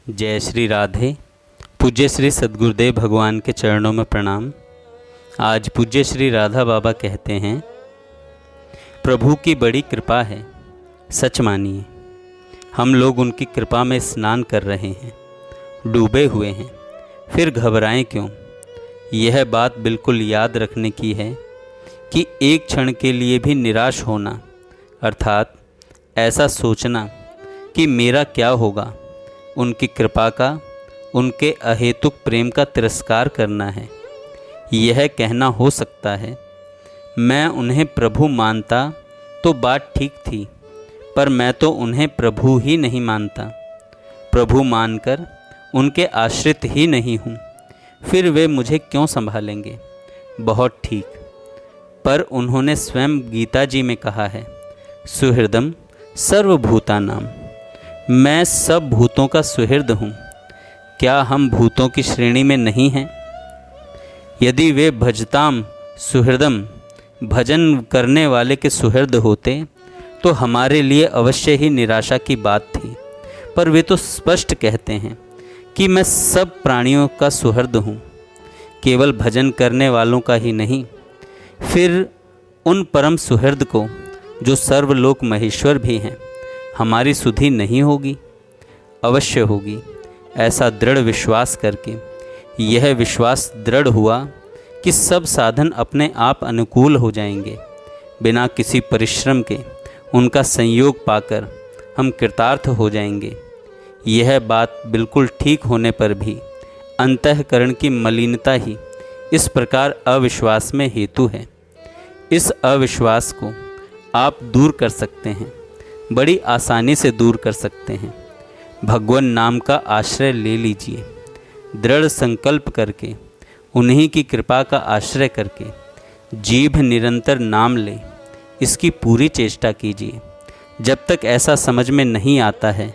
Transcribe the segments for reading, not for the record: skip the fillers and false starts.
जय श्री राधे। पूज्य श्री सद्गुरुदेव भगवान के चरणों में प्रणाम। आज पूज्य श्री राधा बाबा कहते हैं, प्रभु की बड़ी कृपा है, सच मानिए। हम लोग उनकी कृपा में स्नान कर रहे हैं, डूबे हुए हैं, फिर घबराएं क्यों। यह बात बिल्कुल याद रखने की है कि एक क्षण के लिए भी निराश होना, अर्थात ऐसा सोचना कि मेरा क्या होगा, उनकी कृपा का, उनके अहेतुक प्रेम का तिरस्कार करना है। यह कहना हो सकता है, मैं उन्हें प्रभु मानता तो बात ठीक थी, पर मैं तो उन्हें प्रभु ही नहीं मानता, प्रभु मानकर उनके आश्रित ही नहीं हूँ, फिर वे मुझे क्यों संभालेंगे। बहुत ठीक, पर उन्होंने स्वयं गीता जी में कहा है, सुहृदम सर्वभूतानाम, मैं सब भूतों का सुहृद हूँ। क्या हम भूतों की श्रेणी में नहीं हैं? यदि वे भजताम सुहृदम, भजन करने वाले के सुहृद होते तो हमारे लिए अवश्य ही निराशा की बात थी, पर वे तो स्पष्ट कहते हैं कि मैं सब प्राणियों का सुहृद हूँ, केवल भजन करने वालों का ही नहीं। फिर उन परम सुहृद को, जो सर्वलोक महेश्वर भी हैं, हमारी सुधि नहीं होगी? अवश्य होगी। ऐसा दृढ़ विश्वास करके यह विश्वास दृढ़ हुआ कि सब साधन अपने आप अनुकूल हो जाएंगे। बिना किसी परिश्रम के उनका संयोग पाकर हम कृतार्थ हो जाएंगे। यह बात बिल्कुल ठीक होने पर भी अंतःकरण की मलिनता ही इस प्रकार अविश्वास में हेतु है। इस अविश्वास को आप दूर कर सकते हैं, बड़ी आसानी से दूर कर सकते हैं। भगवान नाम का आश्रय ले लीजिए, दृढ़ संकल्प करके, उन्हीं की कृपा का आश्रय करके जीभ निरंतर नाम ले, इसकी पूरी चेष्टा कीजिए। जब तक ऐसा समझ में नहीं आता है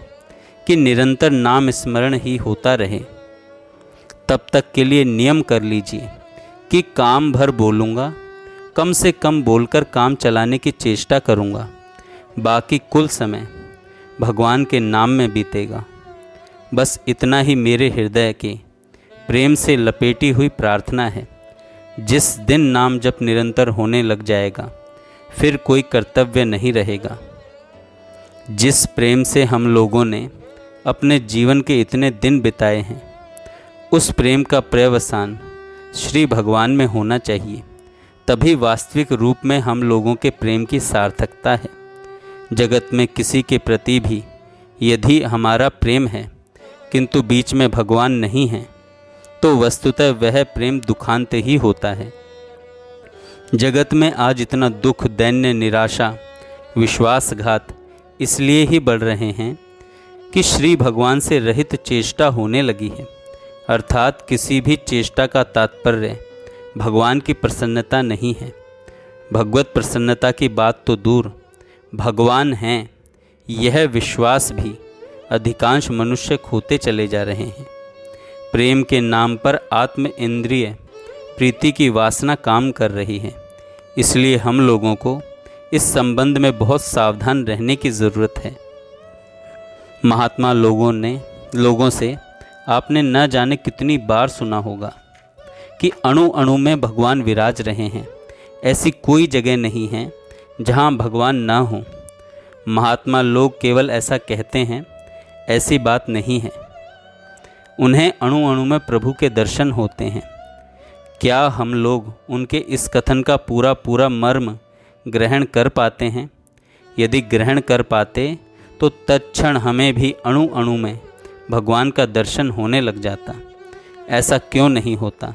कि निरंतर नाम स्मरण ही होता रहे, तब तक के लिए नियम कर लीजिए कि काम भर बोलूँगा, कम से कम बोलकर काम चलाने की चेष्टा करूँगा, बाकी कुल समय भगवान के नाम में बीतेगा। बस इतना ही मेरे हृदय के प्रेम से लपेटी हुई प्रार्थना है। जिस दिन नाम जप निरंतर होने लग जाएगा, फिर कोई कर्तव्य नहीं रहेगा। जिस प्रेम से हम लोगों ने अपने जीवन के इतने दिन बिताए हैं, उस प्रेम का पर्यवसान श्री भगवान में होना चाहिए। तभी वास्तविक रूप में हम लोगों के प्रेम की सार्थकता है। जगत में किसी के प्रति भी यदि हमारा प्रेम है किंतु बीच में भगवान नहीं है, तो वस्तुतः वह प्रेम दुखांत ही होता है। जगत में आज इतना दुख, दैन्य, निराशा, विश्वासघात इसलिए ही बढ़ रहे हैं कि श्री भगवान से रहित चेष्टा होने लगी है। अर्थात किसी भी चेष्टा का तात्पर्य भगवान की प्रसन्नता नहीं है। भगवत प्रसन्नता की बात तो दूर, भगवान हैं यह विश्वास भी अधिकांश मनुष्य खोते चले जा रहे हैं। प्रेम के नाम पर आत्म इंद्रिय प्रीति की वासना काम कर रही है। इसलिए हम लोगों को इस संबंध में बहुत सावधान रहने की ज़रूरत है। महात्मा लोगों से आपने न जाने कितनी बार सुना होगा कि अणु अणु में भगवान विराज रहे हैं। ऐसी कोई जगह नहीं है जहाँ भगवान ना हो। महात्मा लोग केवल ऐसा कहते हैं, ऐसी बात नहीं है। उन्हें अणु अणु में प्रभु के दर्शन होते हैं। क्या हम लोग उनके इस कथन का पूरा पूरा मर्म ग्रहण कर पाते हैं? यदि ग्रहण कर पाते तो तत्क्षण हमें भी अणु अणु में भगवान का दर्शन होने लग जाता। ऐसा क्यों नहीं होता?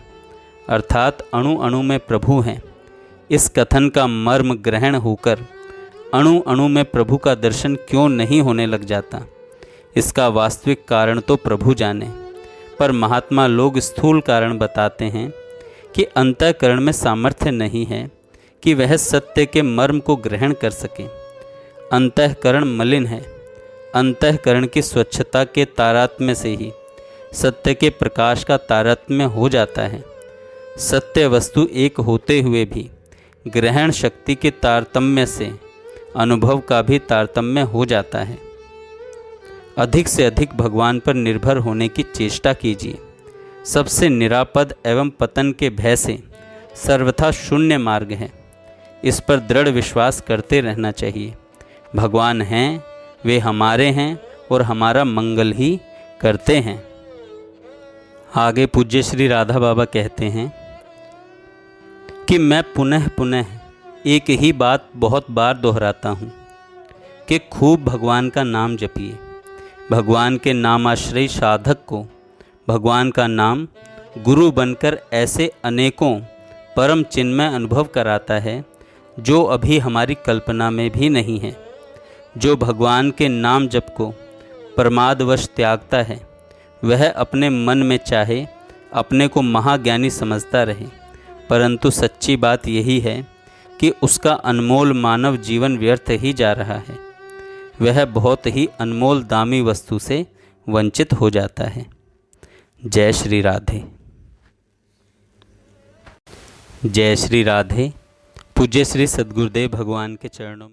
अर्थात अणु अणु में प्रभु हैं, इस कथन का मर्म ग्रहण होकर अणु अणु में प्रभु का दर्शन क्यों नहीं होने लग जाता? इसका वास्तविक कारण तो प्रभु जाने, पर महात्मा लोग स्थूल कारण बताते हैं कि अंतःकरण में सामर्थ्य नहीं है कि वह सत्य के मर्म को ग्रहण कर सके। अंतःकरण मलिन है। अंतःकरण की स्वच्छता के तारतम्य से ही सत्य के प्रकाश का तारतम्य हो जाता है। सत्य वस्तु एक होते हुए भी ग्रहण शक्ति के तारतम्य से अनुभव का भी तारतम्य हो जाता है। अधिक से अधिक भगवान पर निर्भर होने की चेष्टा कीजिए। सबसे निरापद एवं पतन के भय से सर्वथा शून्य मार्ग है। इस पर दृढ़ विश्वास करते रहना चाहिए। भगवान हैं, वे हमारे हैं और हमारा मंगल ही करते हैं। आगे पूज्य श्री राधा बाबा कहते हैं कि मैं पुनः पुनः एक ही बात बहुत बार दोहराता हूँ कि खूब भगवान का नाम जपिए। भगवान के नामाश्रयी साधक को भगवान का नाम गुरु बनकर ऐसे अनेकों परम चिन्मय अनुभव कराता है जो अभी हमारी कल्पना में भी नहीं है। जो भगवान के नाम जप को प्रमादवश त्यागता है वह अपने मन में चाहे अपने को महाज्ञानी समझता रहे, परंतु सच्ची बात यही है कि उसका अनमोल मानव जीवन व्यर्थ ही जा रहा है। वह बहुत ही अनमोल दामी वस्तु से वंचित हो जाता है। जय श्री राधे। जय श्री राधे। पूज्य श्री सद्गुरुदेव भगवान के चरणों में